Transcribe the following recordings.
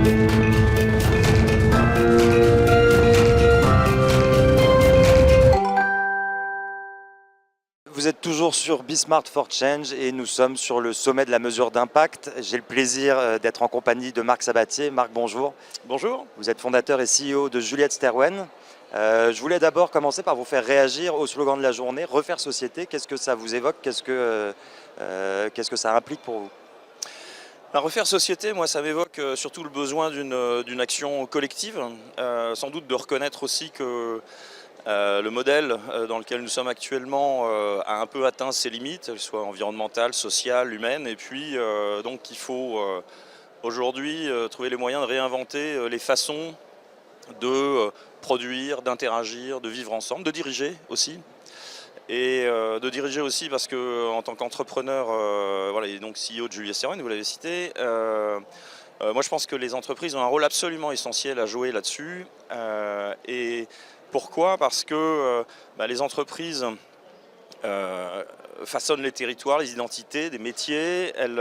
Vous êtes toujours sur Be Smart for Change et nous sommes sur le sommet de la mesure d'impact. J'ai le plaisir d'être en compagnie de Marc Sabatier. Marc, bonjour. Bonjour. Vous êtes fondateur et CEO de Juliette Sterwen. Je voulais d'abord commencer par vous faire réagir au slogan de la journée, refaire société. Qu'est-ce que ça vous évoque? Qu'est-ce que ça implique pour vous? Refaire société, moi ça m'évoque surtout le besoin d'une action collective, sans doute de reconnaître aussi que le modèle dans lequel nous sommes actuellement a un peu atteint ses limites, qu'elles soient environnementales, sociales, humaines, et puis donc il faut aujourd'hui trouver les moyens de réinventer les façons de produire, d'interagir, de vivre ensemble, de diriger aussi. Et de diriger aussi parce que en tant qu'entrepreneur, voilà, et donc CEO de Juliette Sterwen, vous l'avez cité, moi je pense que les entreprises ont un rôle absolument essentiel à jouer là-dessus. Et pourquoi? Parce que les entreprises façonnent les territoires, les identités, des métiers, elles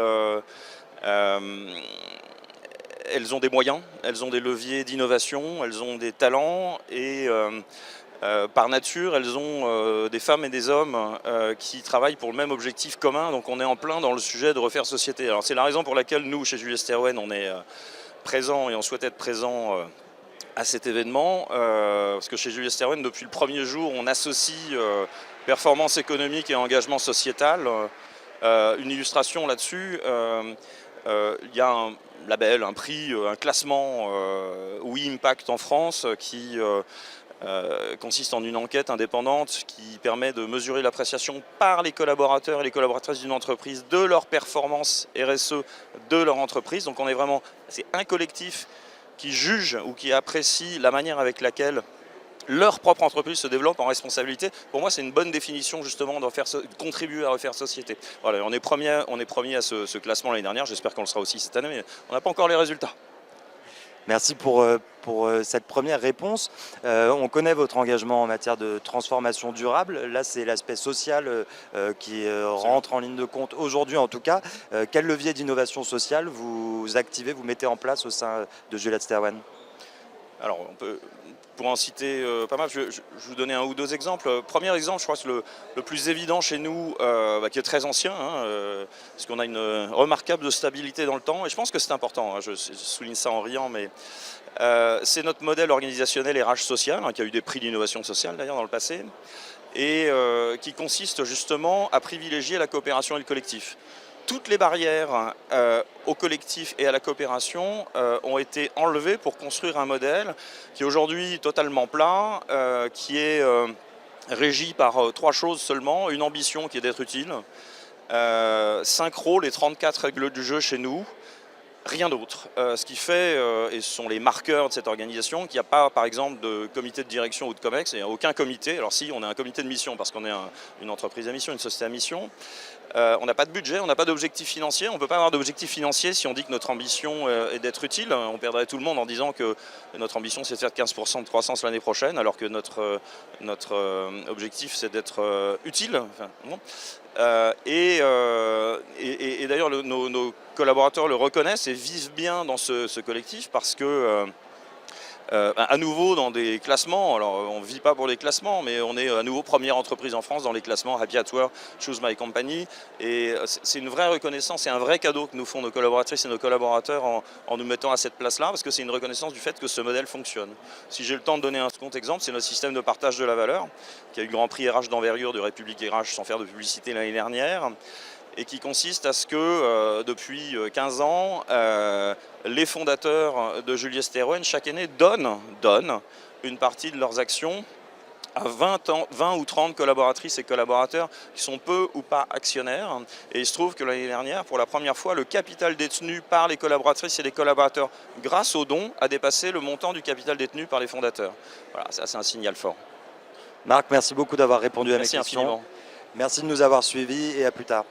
ont des moyens, elles ont des leviers d'innovation, elles ont des talents et par nature, elles ont des femmes et des hommes qui travaillent pour le même objectif commun. Donc on est en plein dans le sujet de refaire société. Alors c'est la raison pour laquelle nous, chez Juliette Sterwen, on est présents et on souhaite être présents à cet événement. Parce que chez Juliette Sterwen, depuis le premier jour, on associe performance économique et engagement sociétal. Une illustration là-dessus, il y a un label, un prix, un classement We Impact en France qui consiste en une enquête indépendante qui permet de mesurer l'appréciation par les collaborateurs et les collaboratrices d'une entreprise de leur performance RSE de leur entreprise. Donc on est vraiment, c'est un collectif qui juge ou qui apprécie la manière avec laquelle leur propre entreprise se développe en responsabilité. Pour moi, c'est une bonne définition justement de contribuer à refaire société. Voilà, on est premier à ce classement l'année dernière, j'espère qu'on le sera aussi cette année, mais on n'a pas encore les résultats. Merci pour cette première réponse. On connaît votre engagement en matière de transformation durable. Là, c'est l'aspect social qui rentre en ligne de compte aujourd'hui en tout cas. Quel levier d'innovation sociale vous activez, vous mettez en place au sein de Juliette Sterwen? Alors, pour en citer pas mal, je vais vous donner un ou deux exemples. Premier exemple, je crois que le plus évident chez nous, qui est très ancien, parce qu'on a une remarquable stabilité dans le temps, et je pense que c'est important, je souligne ça en riant, mais c'est notre modèle organisationnel RH social, qui a eu des prix d'innovation sociale d'ailleurs dans le passé, et qui consiste justement à privilégier la coopération et le collectif. Toutes les barrières au collectif et à la coopération ont été enlevées pour construire un modèle qui est aujourd'hui totalement plat, qui est régi par trois choses seulement. Une ambition qui est d'être utile, 5 rôles et 34 règles du jeu chez nous. Rien d'autre. Ce qui fait, et ce sont les marqueurs de cette organisation, qu'il n'y a pas par exemple de comité de direction ou de COMEX, il n'y a aucun comité. Alors si, on a un comité de mission parce qu'on est une entreprise à mission, une société à mission. On n'a pas de budget, on n'a pas d'objectif financier. On ne peut pas avoir d'objectif financier si on dit que notre ambition est d'être utile. On perdrait tout le monde en disant que notre ambition c'est de faire 15% de croissance l'année prochaine, alors que notre objectif c'est d'être utile. Enfin, bon. Et d'ailleurs nos collaborateurs le reconnaissent et vivent bien dans ce collectif parce que à nouveau dans des classements, alors on ne vit pas pour les classements, mais on est à nouveau première entreprise en France dans les classements Happy at Work, Choose My Company, et c'est une vraie reconnaissance, c'est un vrai cadeau que nous font nos collaboratrices et nos collaborateurs en nous mettant à cette place-là, parce que c'est une reconnaissance du fait que ce modèle fonctionne. Si j'ai le temps de donner un second exemple, c'est notre système de partage de la valeur, qui a eu le Grand Prix RH d'envergure de République RH sans faire de publicité l'année dernière, et qui consiste à ce que depuis 15 ans, les fondateurs de Juliette Sterwen chaque année donnent une partie de leurs actions à 20 ou 30 collaboratrices et collaborateurs qui sont peu ou pas actionnaires. Et il se trouve que l'année dernière, pour la première fois, le capital détenu par les collaboratrices et les collaborateurs grâce aux dons a dépassé le montant du capital détenu par les fondateurs. Voilà, ça c'est un signal fort. Marc, merci beaucoup d'avoir répondu à mes questions. Infiniment. Merci de nous avoir suivis et à plus tard.